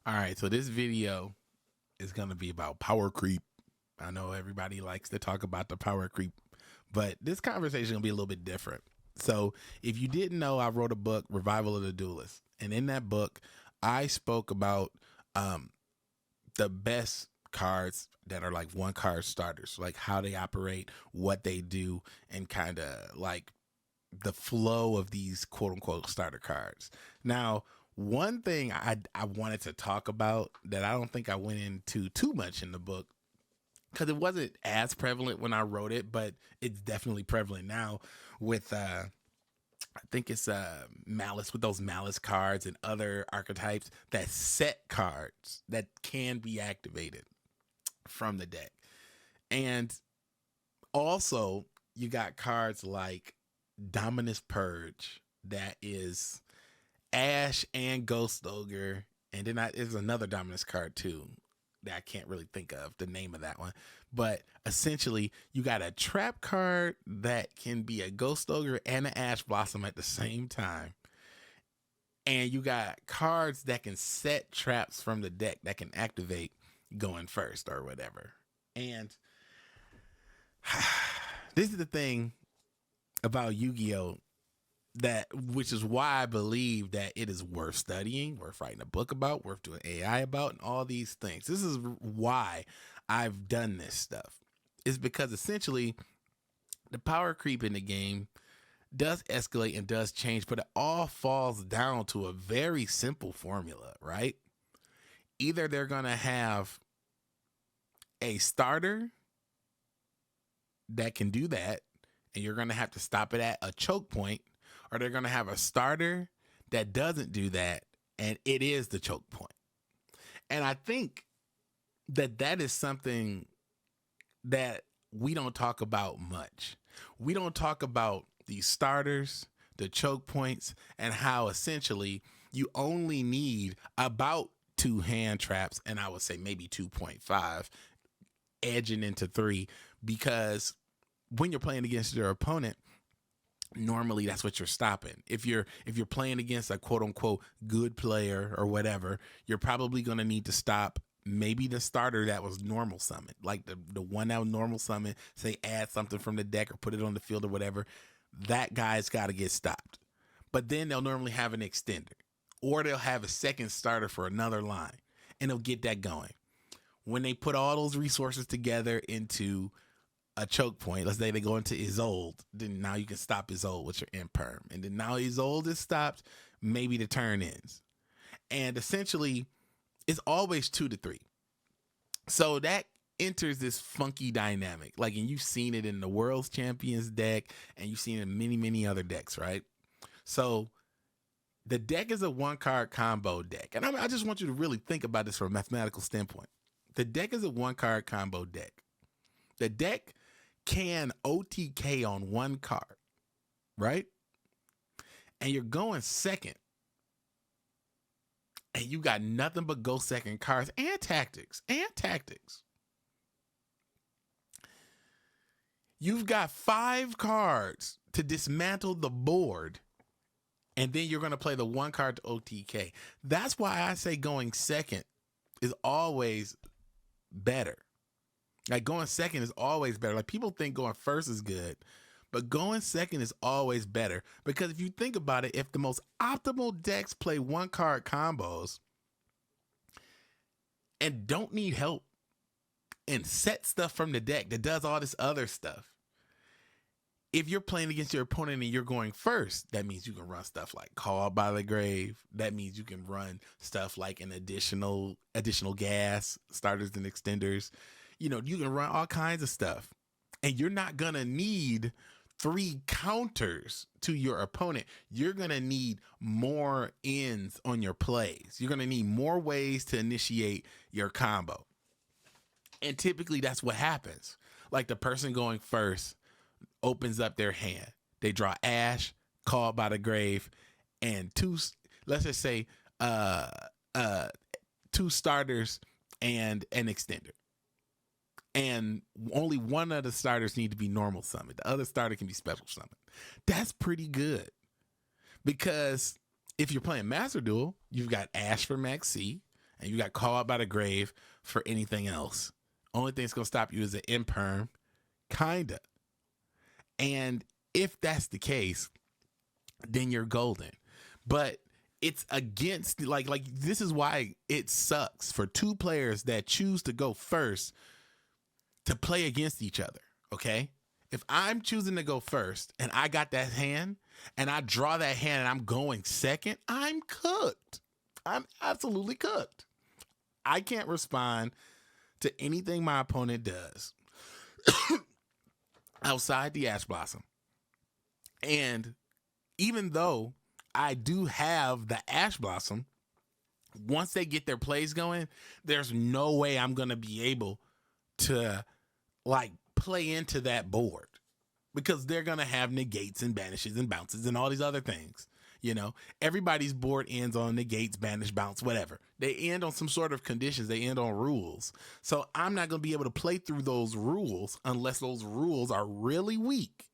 All right, so this video is going to be about power creep. I know everybody likes to talk about the power creep, but this conversation is going to be a little bit different. So, if you didn't know, I wrote a book, Revival of the Duelist. And in that book, I spoke about um, the best cards that are like one card starters, like how they operate, what they do, and kind of like the flow of these quote unquote starter cards. Now, one thing I wanted to talk about that I don't think I went into too much in the book because it wasn't as prevalent when I wrote it, but it's definitely prevalent now with I think it's malice with those malice cards and other archetypes that set cards that can be activated from the deck. And also you got cards like Dominus Purge that is Ash and Ghost Ogre, and then there's another Dominus card too that I can't really think of the name of that one. But essentially, you got a trap card that can be a Ghost Ogre and an Ash Blossom at the same time. And you got cards that can set traps from the deck that can activate going first or whatever. And this is the thing about Yu-Gi-Oh! That which is why I believe that it is worth studying, worth writing a book about, worth doing AI about, and all these things. This is why I've done this stuff. Is because essentially the power creep in the game does escalate and does change, but it all falls down to a very simple formula, right? Either they're gonna have a starter that can do that, and you're gonna have to stop it at a choke point, or they're going to have a starter that doesn't do that, and it is the choke point. And I think that that is something that we don't talk about much. We don't talk about these starters, the choke points, and how essentially you only need about 2 hand traps, and I would say maybe 2.5, edging into 3, because when you're playing against your opponent, normally that's what you're stopping. If you're playing against a quote unquote good player or whatever, you're probably going to need to stop maybe the starter that was normal summon, like the one that was normal summon, say add something from the deck or put it on the field or whatever. That guy's got to get stopped. But then they'll normally have an extender, or they'll have a second starter for another line, and they'll get that going. When they put all those resources together into a choke point, let's say they go into Isolde, then now you can stop Isolde with your Imperm. And then now Isolde is stopped, maybe the turn ends. And essentially, it's always 2 to 3. So that enters this funky dynamic. Like, and you've seen it in the World's Champions deck, and you've seen it in many, many other decks, right? So the deck is a 1-card combo deck. And I just want you to really think about this from a mathematical standpoint. The deck is a 1-card combo deck. The deck can OTK on 1 card, right? And you're going second. And you got nothing but go second cards and tactics. You've got 5 cards to dismantle the board. And then you're going to play the 1 card to OTK. That's why I say going second is always better. Like, going second is always better. Like, people think going first is good, but going second is always better. Because if you think about it, if the most optimal decks play 1-card combos and don't need help and set stuff from the deck that does all this other stuff, if you're playing against your opponent and you're going first, that means you can run stuff like Called by the Grave. That means you can run stuff like an additional gas, starters and extenders. You know, you can run all kinds of stuff, and you're not going to need 3 counters to your opponent. You're going to need more ends on your plays. You're going to need more ways to initiate your combo. And typically that's what happens. Like, the person going first opens up their hand. They draw Ash, Called by the Grave, and 2, let's just say 2 starters and an extender. And only one of the starters need to be normal summoned. The other starter can be special summoned. That's pretty good. Because if you're playing Master Duel, you've got Ash for Maxx, and you got called by the grave for anything else. Only thing that's going to stop you is an Imperm, kinda. And if that's the case, then you're golden. But it's against, like this is why it sucks for two players that choose to go first to play against each other, okay? If I'm choosing to go first and I got that hand and I draw that hand and I'm going second, I'm cooked. I'm absolutely cooked. I can't respond to anything my opponent does outside the Ash Blossom. And even though I do have the Ash Blossom, once they get their plays going, there's no way I'm going to be able to like play into that board because they're going to have negates and banishes and bounces and all these other things. You know, everybody's board ends on negates, banish, bounce, whatever. They end on some sort of conditions. They end on rules. So I'm not going to be able to play through those rules unless those rules are really weak.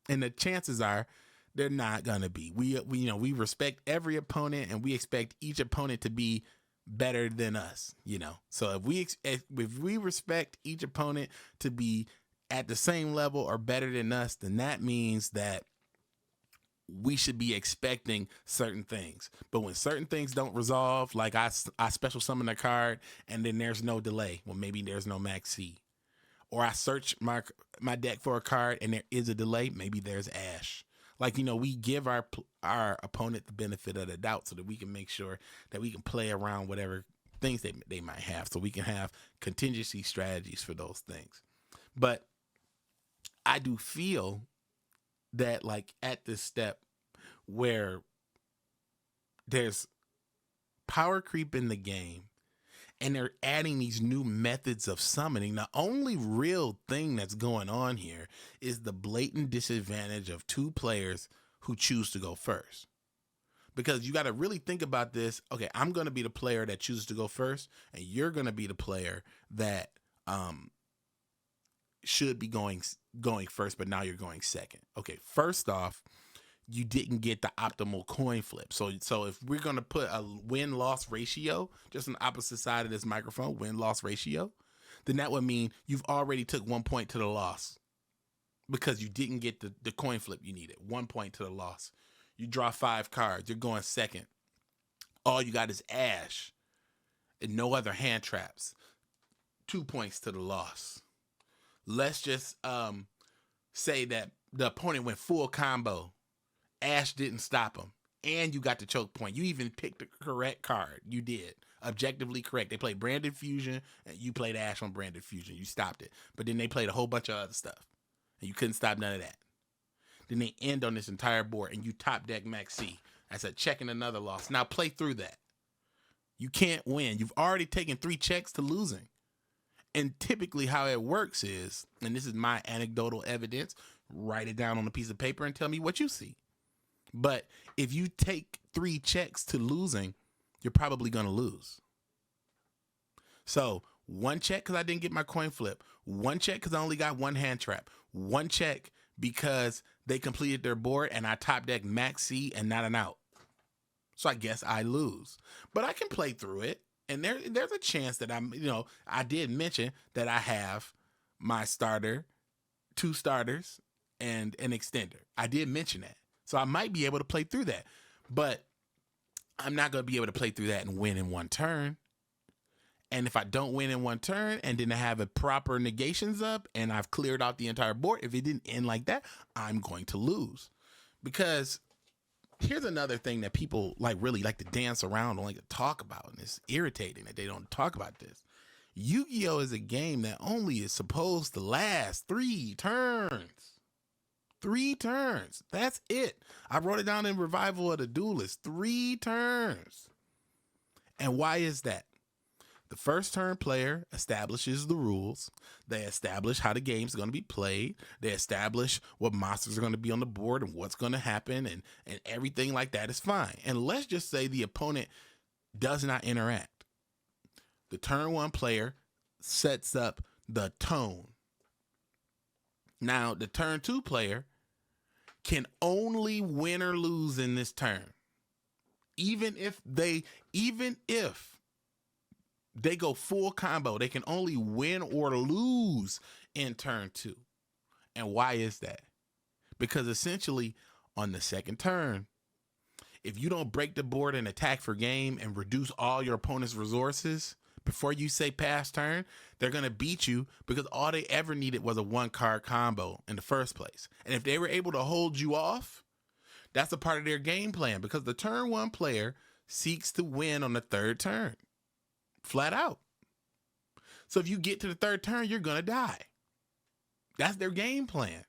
And the chances are they're not going to be. We respect every opponent and we expect each opponent to be better than us, you know. So if we respect each opponent to be at the same level or better than us, then that means that we should be expecting certain things. But when certain things don't resolve, like I special summon a card and then there's no delay, well, maybe there's no Maxx. Or I search my deck for a card and there is a delay, maybe there's Ash. Like, you know, we give our opponent the benefit of the doubt so that we can make sure that we can play around whatever things they might have, so we can have contingency strategies for those things. But I do feel that, like, at this step where there's power creep in the game and they're adding these new methods of summoning, the only real thing that's going on here is the blatant disadvantage of two players who choose to go first. Because you got to really think about this. Okay, I'm going to be the player that chooses to go first, and you're going to be the player that should be going first, but now you're going second. Okay, first off, you didn't get the optimal coin flip. So if we're going to put a win-loss ratio, just on the opposite side of this microphone, win-loss ratio, then that would mean you've already took 1 point to the loss because you didn't get the coin flip you needed. 1 point to the loss. You draw 5 cards. You're going second. All you got is Ash and no other hand traps. 2 points to the loss. Let's just say that the opponent went full combo. Ash didn't stop him, and you got the choke point. You even picked the correct card. You did. Objectively correct. They played Branded Fusion, and you played Ash on Branded Fusion. You stopped it. But then they played a whole bunch of other stuff, and you couldn't stop none of that. Then they end on this entire board, and you top deck Maxx. That's a check and another loss. Now play through that. You can't win. You've already taken 3 checks to losing. And typically how it works is, and this is my anecdotal evidence, write it down on a piece of paper and tell me what you see. But if you take 3 checks to losing, you're probably going to lose. So 1 check because I didn't get my coin flip. 1 check because I only got 1 hand trap. 1 check because they completed their board and I top deck Maxx and not an out. So I guess I lose. But I can play through it. And there's a chance that I did mention that I have my starter, 2 starters, and an extender. I did mention that. So I might be able to play through that. But I'm not going to be able to play through that and win in 1 turn. And if I don't win in 1 turn and then I have a proper negations up and I've cleared out the entire board, if it didn't end like that, I'm going to lose. Because here's another thing that people really like to dance around and like to talk about, and it's irritating that they don't talk about this. Yu-Gi-Oh! Is a game that only is supposed to last 3 turns. 3 turns. That's it. I wrote it down in Revival of the Duelist. 3 turns. And why is that? The first turn player establishes the rules. They establish how the game's going to be played. They establish what monsters are going to be on the board and what's going to happen, and everything like that is fine. And let's just say the opponent does not interact. The turn 1 player sets up the tone. Now, the turn 2 player can only win or lose in this turn. Even if They go full combo. They can only win or lose in turn 2. And why is that? Because essentially on the second turn, if you don't break the board and attack for game and reduce all your opponent's resources before you say pass turn, they're going to beat you because all they ever needed was a 1-card combo in the first place. And if they were able to hold you off, that's a part of their game plan, because the turn 1 player seeks to win on the third turn. Flat out. So if you get to the third turn, you're going to die. That's their game plan.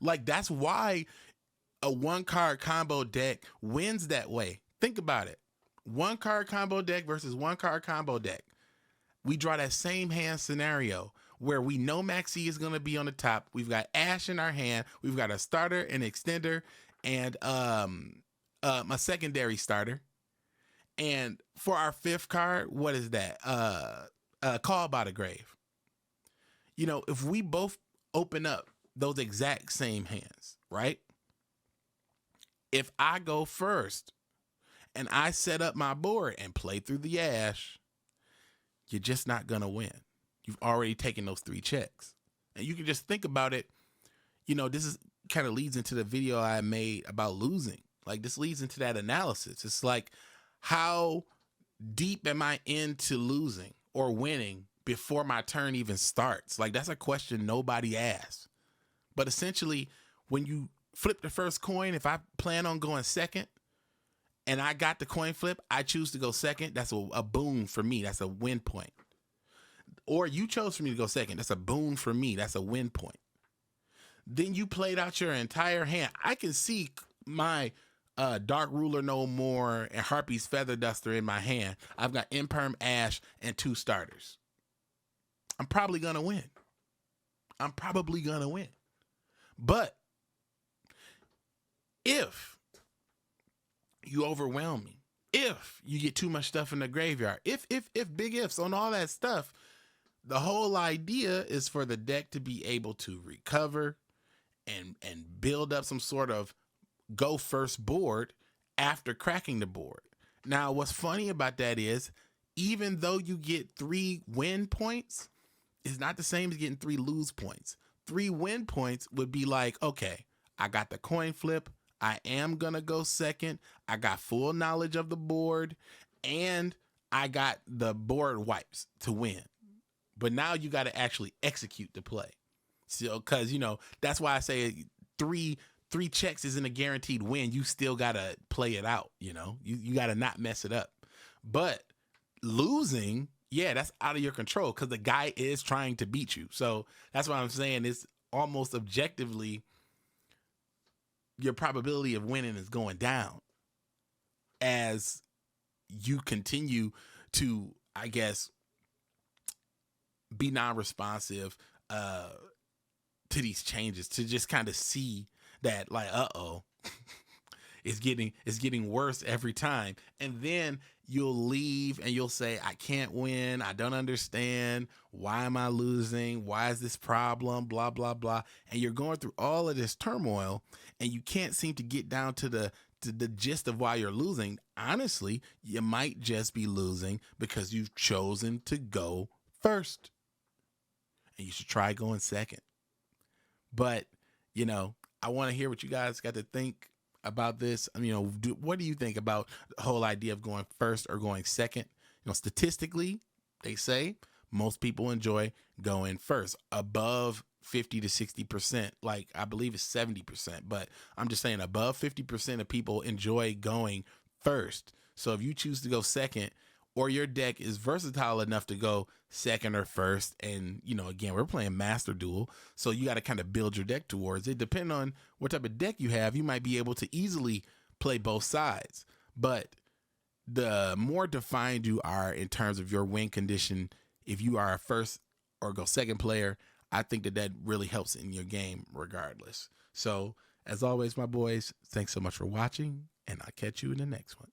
Like, that's why a 1-card combo deck wins that way. Think about it. 1-card combo deck versus 1-card combo deck. We draw that same hand scenario where we know Maxx is going to be on the top. We've got Ash in our hand. We've got a starter, an extender, and my secondary starter. And for our 5th card, what is that? Call by the Grave. You know, if we both open up those exact same hands, right? If I go first and I set up my board and play through the Ash, you're just not going to win. You've already taken those 3 checks. And you can just think about it. You know, this is kind of leads into the video I made about losing. Like, this leads into that analysis. It's like, how deep am I into losing or winning before my turn even starts? Like, that's a question nobody asks. But essentially, when you flip the first coin, if I plan on going second and I got the coin flip, I choose to go second. That's a boon for me. That's a win point. Or you chose for me to go second. That's a boon for me. That's a win point. Then you played out your entire hand. I can see my Dark Ruler No More and Harpy's Feather Duster in my hand. I've got Imperm, Ash, and 2 starters. I'm probably going to win. But if you overwhelm me, if you get too much stuff in the graveyard, if big ifs on all that stuff, the whole idea is for the deck to be able to recover and build up some sort of go first board after cracking the board. Now, what's funny about that is, even though you get 3 win points, it's not the same as getting 3 lose points. 3 win points would be like, okay, I got the coin flip. I am going to go second. I got full knowledge of the board, and I got the board wipes to win. But now you got to actually execute the play. So, because, you know, that's why I say 3 checks isn't a guaranteed win. You still got to play it out, you know. You got to not mess it up. But losing, yeah, that's out of your control because the guy is trying to beat you. So that's what I'm saying. It's almost objectively your probability of winning is going down as you continue to, I guess, be non-responsive to these changes, to just kind of see that, like, it's getting worse every time. And then you'll leave and you'll say, I can't win. I don't understand. Why am I losing? Why is this problem? Blah, blah, blah. And you're going through all of this turmoil and you can't seem to get down to the gist of why you're losing. Honestly, you might just be losing because you've chosen to go first. And you should try going second. But, you know, I want to hear what you guys got to think about this. I mean, you know, what do you think about the whole idea of going first or going second? You know, statistically, they say most people enjoy going first, above 50 to 60%. Like, I believe it's 70%, but I'm just saying above 50% of people enjoy going first. So if you choose to go second, or your deck is versatile enough to go second or first, and, you know, again, we're playing Master Duel, so you got to kind of build your deck towards it. Depending on what type of deck you have, you might be able to easily play both sides. But the more defined you are in terms of your win condition, if you are a first or go second player, I think that really helps in your game regardless. So, as always, my boys, thanks so much for watching, and I'll catch you in the next one.